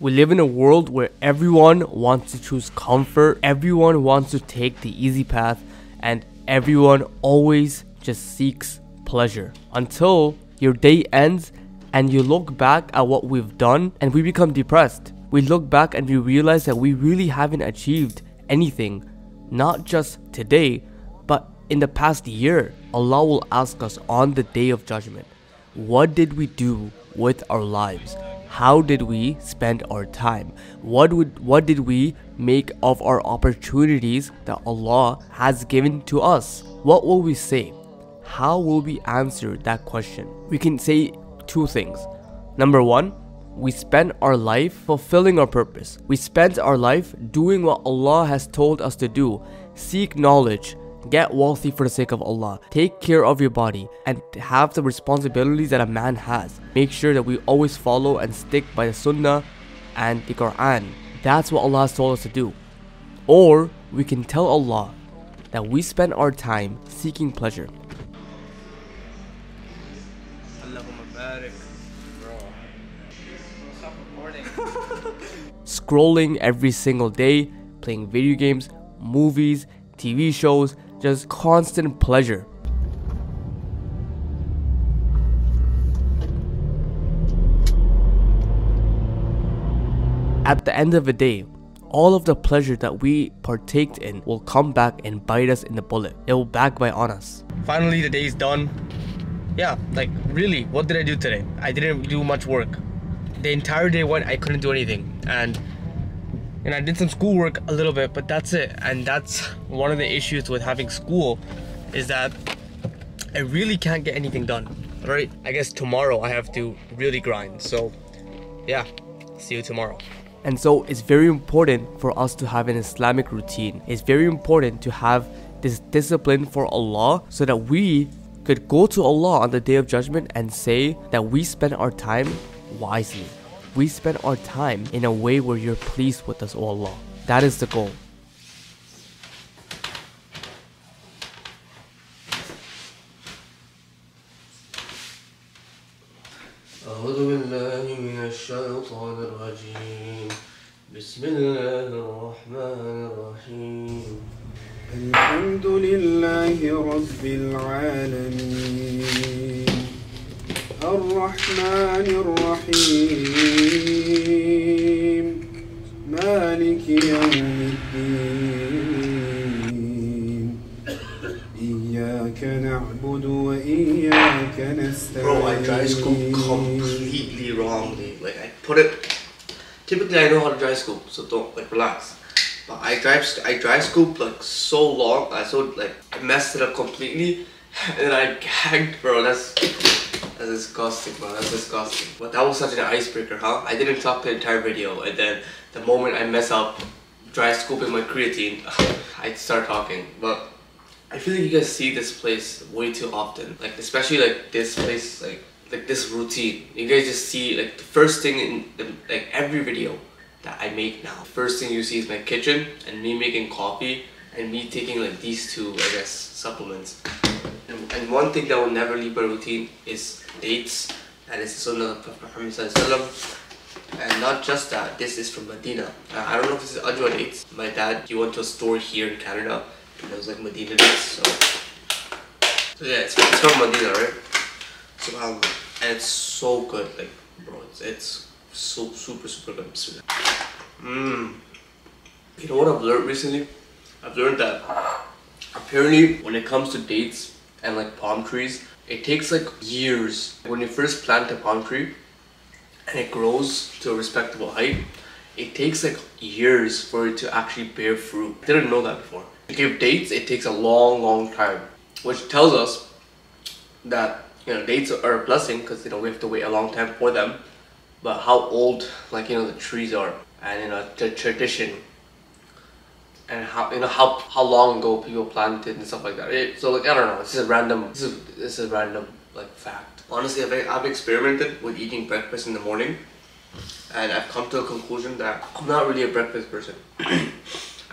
We live in a world where everyone wants to choose comfort, everyone wants to take the easy path, and everyone always just seeks pleasure. Until your day ends and you look back at what we've done and we become depressed. We look back and we realize that we really haven't achieved anything, not just today, but in the past year. Allah will ask us on the Day of Judgment, what did we do with our lives? How did we spend our time? What did we make of our opportunities that Allah has given to us? What will we say? How will we answer that question? We can say two things. Number one, we spent our life fulfilling our purpose. We spent our life doing what Allah has told us to do. Seek knowledge, get wealthy for the sake of Allah, take care of your body, and have the responsibilities that a man has. Make sure that we always follow and stick by the Sunnah and the Quran. That's what Allah has told us to do. Or we can tell Allah that we spend our time seeking pleasure. Scrolling every single day, playing video games, movies, TV shows, just constant pleasure. At the end of the day, all of the pleasure that we partaked in will come back and bite us in the bullet. It will backbite on us. Finally, the day's done. Yeah, like really, what did I do today? I didn't do much work. The entire day went, I couldn't do anything. And I did some schoolwork a little bit, but that's it. And that's one of the issues with having school, is that I really can't get anything done. Alright, I guess tomorrow I have to really grind. So yeah, see you tomorrow. And so it's very important for us to have an Islamic routine. It's very important to have this discipline for Allah, so that we could go to Allah on the Day of Judgment and say that we spent our time wisely. We spend our time in a way where you're pleased with us, O Allah. That is the goal. أعوذ بالله من الشيطان الرجيم بسم الله الرحمن الرحيم الحمد لله رب العالمين الرحمن الرحيم مالك يوم الدين إياك نعبد وإياك نستعين. Bro, I dry scoop completely wrongly. Like I put it. Typically, I know how to dry scoop, so don't relax. But I dry scoop like so long. I messed it up completely, and then I gagged, bro. That's disgusting, bro. That's disgusting. But that was such an icebreaker, huh? I didn't talk the entire video, and then the moment I mess up dry scooping my creatine, I start talking. But I feel like you guys see this place way too often. Like especially like this place, like this routine. You guys just see like the first thing in like every video that I make now. First thing you see is my kitchen and me making coffee and me taking like these two, I guess, supplements. And one thing that will never leave my routine is dates. That is the Sunnah of Prophet Muhammad ﷺ. And not just that, this is from Medina. I don't know if this is Ajwa dates. My dad, he went to a store here in Canada and it was like Medina dates. So yeah, it's from Medina, right? SubhanAllah. And it's so good, like bro, it's so super good. You know what I've learned recently? I've learned that apparently when it comes to dates and like palm trees, it takes like years. When you first plant a palm tree and it grows to a respectable height, it takes like years for it to actually bear fruit. I didn't know that before. To give dates, it takes a long time, which tells us that, you know, dates are a blessing because, you know, we have to wait a long time for them. But how old, like, you know, the trees are, and, you know, the tradition, and how, you know, how long ago people planted and stuff like that. So like, I don't know, this is a random like fact. Honestly, I've experimented with eating breakfast in the morning, and I've come to a conclusion that I'm not really a breakfast person. I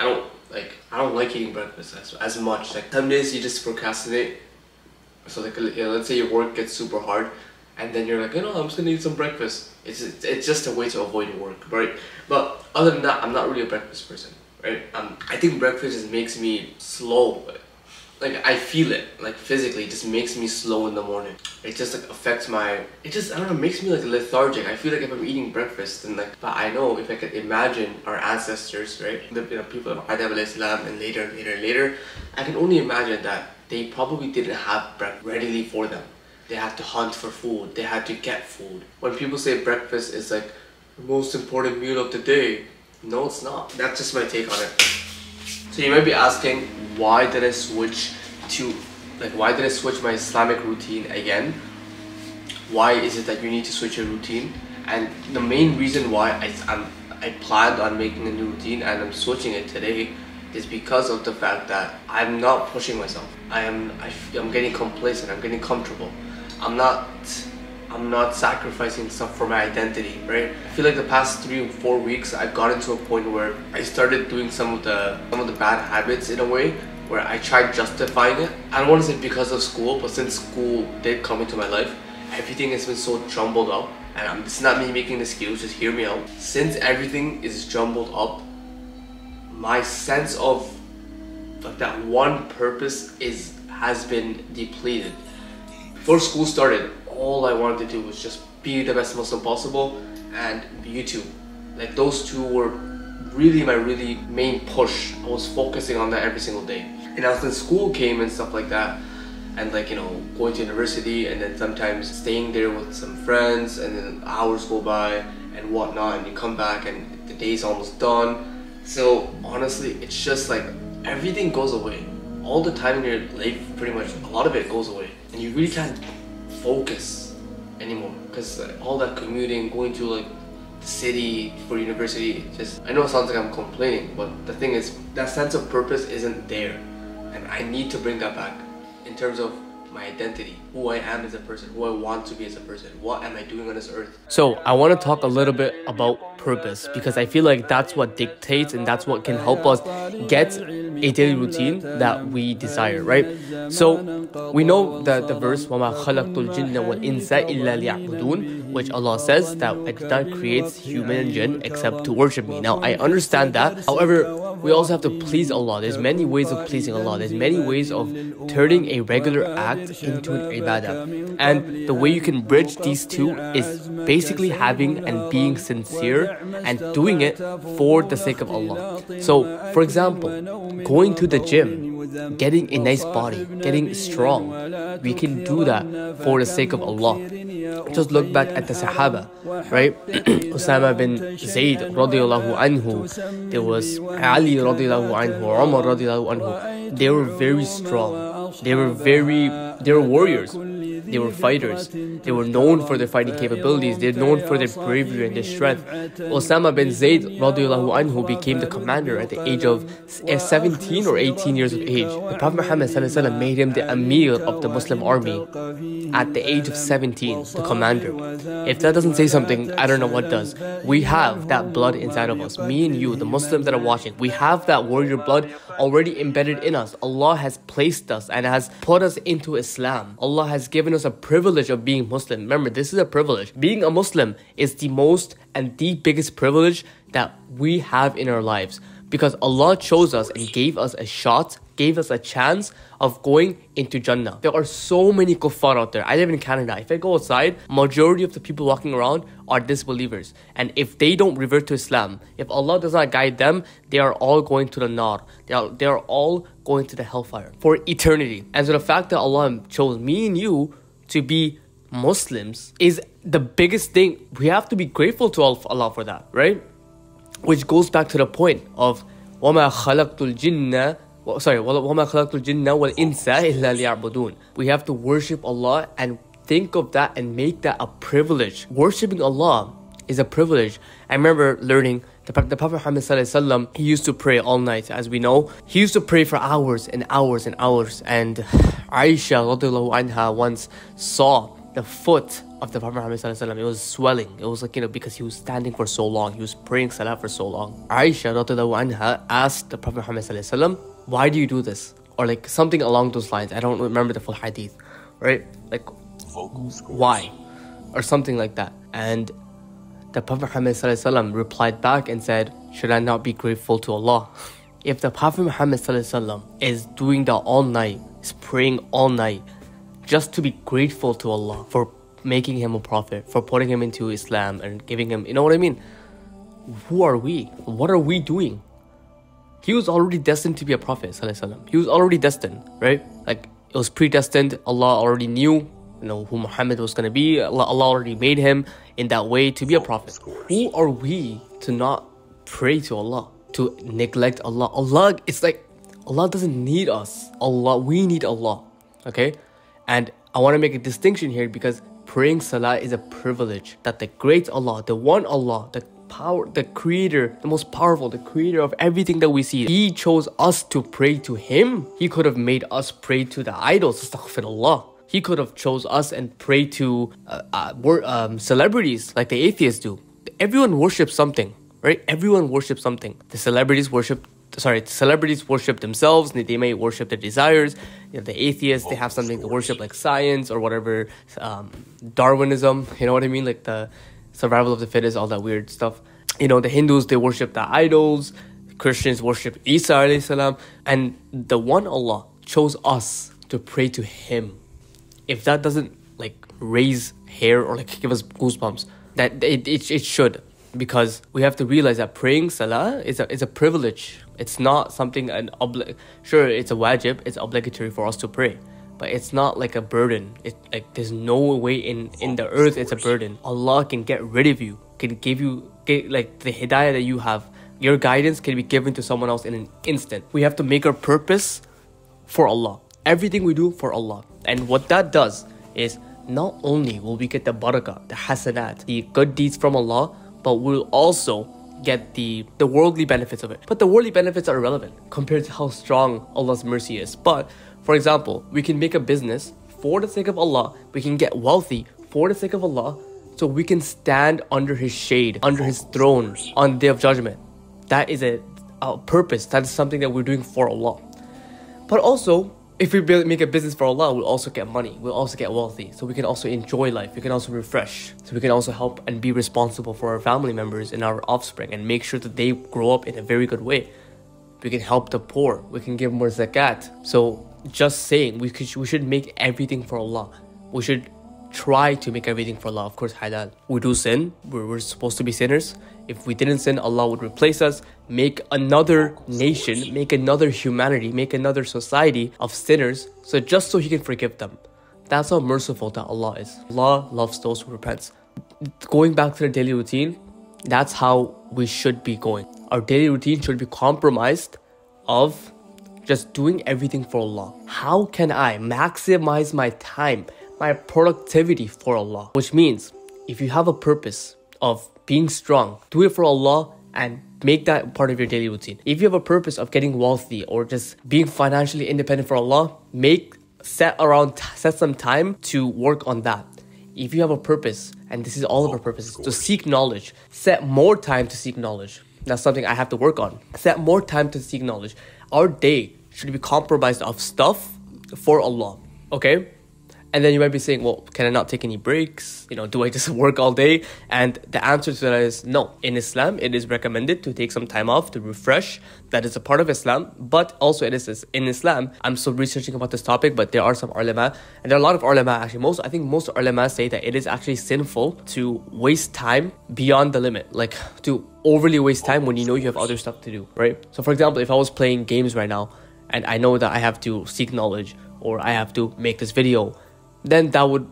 don't like eating breakfast as much. Like some days you just procrastinate. So like, you know, let's say your work gets super hard and then you're like, I'm just gonna eat some breakfast. It's just a way to avoid work, right? But other than that, I'm not really a breakfast person, right? I think breakfast just makes me slow. Like I feel it, like physically, it just makes me slow in the morning. It just like affects I don't know, makes me like lethargic. I feel like if I'm eating breakfast, then like, but I know if I could imagine our ancestors, right, the people of Adam alayhi salam and later, I can only imagine that they probably didn't have breakfast readily for them. They had to hunt for food, they had to get food. When people say breakfast is like the most important meal of the day, no it's not. That's just my take on it. So you might be asking, why did I switch my Islamic routine again? Why is it that you need to switch your routine? And the main reason why I planned on making a new routine and I'm switching it today is because of the fact that I'm not pushing myself. I'm getting complacent, I'm getting comfortable. I'm not sacrificing stuff for my identity, right? I feel like the past 3 or 4 weeks I've gotten to a point where I started doing some of the bad habits in a way where I tried justifying it. I don't want to say because of school, but since school did come into my life, everything has been so jumbled up, and it's not me making an excuse, just hear me out. Since everything is jumbled up, my sense of like that one purpose has been depleted. Before school started, all I wanted to do was just be the best Muslim possible and YouTube. Like those two were really my main push. I was focusing on that every single day. And as the school came and stuff like that, and like, going to university and then sometimes staying there with some friends, and then hours go by and whatnot, and you come back and the day's almost done. So honestly, it's just like everything goes away. All the time in your life, pretty much a lot of it goes away, and you really can't focus anymore because all that commuting, going to like the city for university, just, I know it sounds like I'm complaining, but the thing is that sense of purpose isn't there, and I need to bring that back in terms of my identity, who I am as a person, who I want to be as a person, what am I doing on this earth. So I want to talk a little bit about purpose, because I feel like that's what dictates and that's what can help us get a daily routine that we desire, right? So we know that the verse وَمَا خَلَقْتُ الْجِنَّ وَالْإِنسَ إِلَّا لِيَعْبُدُونَ, which Allah says that I did not create human and jinn except to worship me. Now I understand that, however, we also have to please Allah. There's many ways of pleasing Allah. There's many ways of turning a regular act into an ibadah, and the way you can bridge these two is basically having and being sincere and doing it for the sake of Allah. So for example, going to the gym, getting a nice body, getting strong, we can do that for the sake of Allah. Just look back at the Sahaba, right? Usama bin Zayd radiallahu anhu, there was Ali radiallahu anhu, Umar radiallahu anhu. They were very strong. They were warriors. They were fighters. They were known for their fighting capabilities. They're known for their bravery and their strength. Osama bin Zayd radiallahu anhu became the commander at the age of 17 or 18 years of age. The Prophet Muhammad made him the Amir of the Muslim army at the age of 17, the commander. If that doesn't say something, I don't know what does. We have that blood inside of us. Me and you, the Muslims that are watching, we have that warrior blood already embedded in us. Allah has placed us and has put us into Islam. Allah has given us a privilege of being Muslim. Remember, this is a privilege. Being a Muslim is the most and the biggest privilege that we have in our lives, because Allah chose us and gave us a shot, gave us a chance of going into Jannah. There are so many kuffar out there. I live in Canada. If I go outside, majority of the people walking around are disbelievers. And if they don't revert to Islam, if Allah does not guide them, they are all going to the nar. They are all going to the hellfire for eternity. And so the fact that Allah chose me and you to be Muslims is the biggest thing. We have to be grateful to Allah for that, right? Which goes back to the point of وَمَا خَلَقْتُ الْجِنَّ وَالْإِنسَ إِلَّا لِيَعْبُدُونَ. We have to worship Allah and think of that and make that a privilege. Worshipping Allah is a privilege. I remember learning the Prophet Muhammad ﷺ, he used to pray all night, as we know. He used to pray for hours and hours and hours. And Aisha radiallahu anha once saw the foot of the Prophet Muhammad ﷺ. It was swelling. It was like, because he was standing for so long. He was praying salah for so long. Aisha radiallahu anha asked the Prophet Muhammad ﷺ, why do you do this? Or like something along those lines. I don't remember the full hadith, right? Like, why? or something like that. And the Prophet Muhammad ﷺ replied back and said, should I not be grateful to Allah? If the Prophet Muhammad ﷺ is doing that all night, is praying all night, just to be grateful to Allah for making him a prophet, for putting him into Islam and giving him, you know what I mean? Who are we? What are we doing? He was already destined to be a prophet ﷺ. He was already destined, right? Like, it was predestined. Allah already knew, who Muhammad was going to be. Allah already made him in that way to be a prophet. Who are we to not pray to Allah, to neglect Allah? It's like Allah doesn't need us. We need Allah. Okay? And I want to make a distinction here, because praying salah is a privilege that the great Allah, the one Allah, the power, the creator, the most powerful, the creator of everything that we see, He chose us to pray to Him. He could have made us pray to the idols, astaghfirullah. He could have chose us and pray to celebrities like the atheists do. Everyone worships something, right? Everyone worships something. The celebrities worship themselves. They may worship their desires. The atheists, they have something to worship, like science or whatever, Darwinism, you know what I mean? Like the survival of the fittest, all that weird stuff. The Hindus, they worship the idols. Christians worship Isa alayhi salam. And the one Allah chose us to pray to Him. If that doesn't raise hair or give us goosebumps, that it should. Because we have to realize that praying salah is a privilege. It's not something sure, it's a wajib, it's obligatory for us to pray, but it's not like a burden. There's no way in the earth it's a burden. Allah can get rid of you, can give you the hidayah that you have. Your guidance can be given to someone else in an instant. We have to make our purpose for Allah. Everything we do for Allah. And what that does is, not only will we get the barakah, the hasanat, the good deeds from Allah, but we'll also get the worldly benefits of it. But the worldly benefits are irrelevant compared to how strong Allah's mercy is. But, for example, we can make a business for the sake of Allah. We can get wealthy for the sake of Allah, so we can stand under His shade, under His throne on the Day of Judgment. That is a purpose. That is something that we're doing for Allah. But also, if we make a business for Allah, we'll also get money. We'll also get wealthy. So we can also enjoy life. We can also refresh. So we can also help and be responsible for our family members and our offspring and make sure that they grow up in a very good way. We can help the poor. We can give more zakat. So just saying, we should make everything for Allah. We should try to make everything for Allah. Of course, halal. We do sin. We're supposed to be sinners. If we didn't sin, Allah would replace us, make another nation, make another humanity, make another society of sinners, so He can forgive them. That's how merciful that Allah is. Allah loves those who repent. Going back to the daily routine, that's how we should be going. Our daily routine should be compromised of just doing everything for Allah. How can I maximize my time, my productivity for Allah? Which means, if you have a purpose of being strong, do it for Allah and make that part of your daily routine. If you have a purpose of getting wealthy or just being financially independent for Allah, set some time to work on that. If you have a purpose, and this is all of our purposes, to seek knowledge, set more time to seek knowledge. That's something I have to work on. Set more time to seek knowledge. Our day should be compromised of stuff for Allah. Okay? And then you might be saying, well, can I not take any breaks? Do I just work all day? And the answer to that is no. In Islam, it is recommended to take some time off to refresh. That is a part of Islam. But also it is in Islam, I'm still researching about this topic, but there are some ulama, and there are a lot of ulama actually. I think most ulama say that it is actually sinful to waste time beyond the limit. Like to overly waste time when you have other stuff to do, right? So for example, if I was playing games right now, and I know that I have to seek knowledge, or I have to make this video, then that would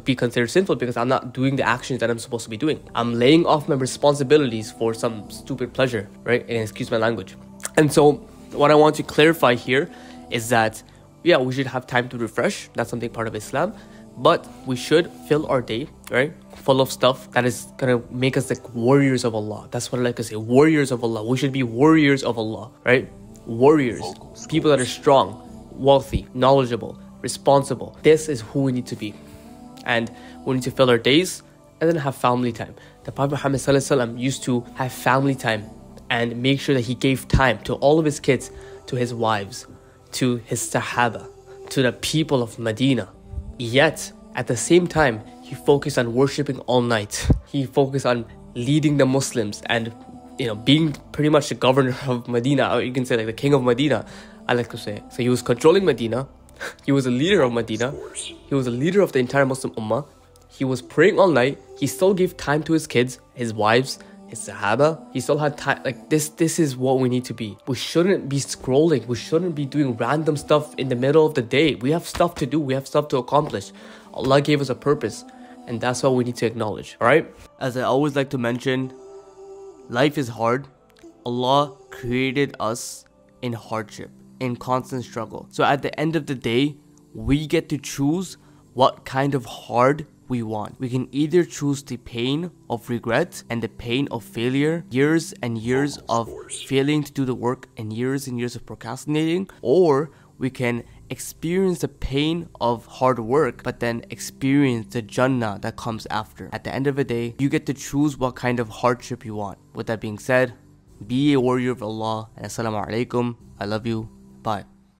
be considered sinful because I'm not doing the actions that I'm supposed to be doing. I'm laying off my responsibilities for some stupid pleasure, right? And excuse my language. And so what I want to clarify here is that, yeah, we should have time to refresh. That's something part of Islam. But we should fill our day, right, full of stuff that is going to make us like warriors of Allah. That's what I like to say, warriors of Allah. We should be warriors of Allah, right? Warriors, people that are strong, wealthy, knowledgeable, responsible. This is who we need to be. And we need to fill our days and then have family time. The Prophet Muhammad ﷺ used to have family time and make sure that he gave time to all of his kids, to his wives, to his sahaba, to the people of Medina. Yet, at the same time, he focused on worshipping all night. He focused on leading the Muslims and, you know, being pretty much the governor of Medina, or you can say like the king of Medina, I like to say. So he was controlling Medina. He was a leader of Medina. He was a leader of the entire Muslim Ummah. He was praying all night. He still gave time to his kids, his wives, his Sahaba. He still had time. Like this is what we need to be. We shouldn't be scrolling. We shouldn't be doing random stuff in the middle of the day. We have stuff to do. We have stuff to accomplish. Allah gave us a purpose, and that's what we need to acknowledge. Alright? As I always like to mention, life is hard. Allah created us in hardship, in constant struggle. So at the end of the day, we get to choose what kind of hard we want. We can either choose the pain of regret and the pain of failure, years and years of failing to do the work and years of procrastinating, or we can experience the pain of hard work but then experience the Jannah that comes after. At the end of the day, you get to choose what kind of hardship you want. With that being said, be a warrior of Allah, and Assalamu alaikum. I love you. Bye.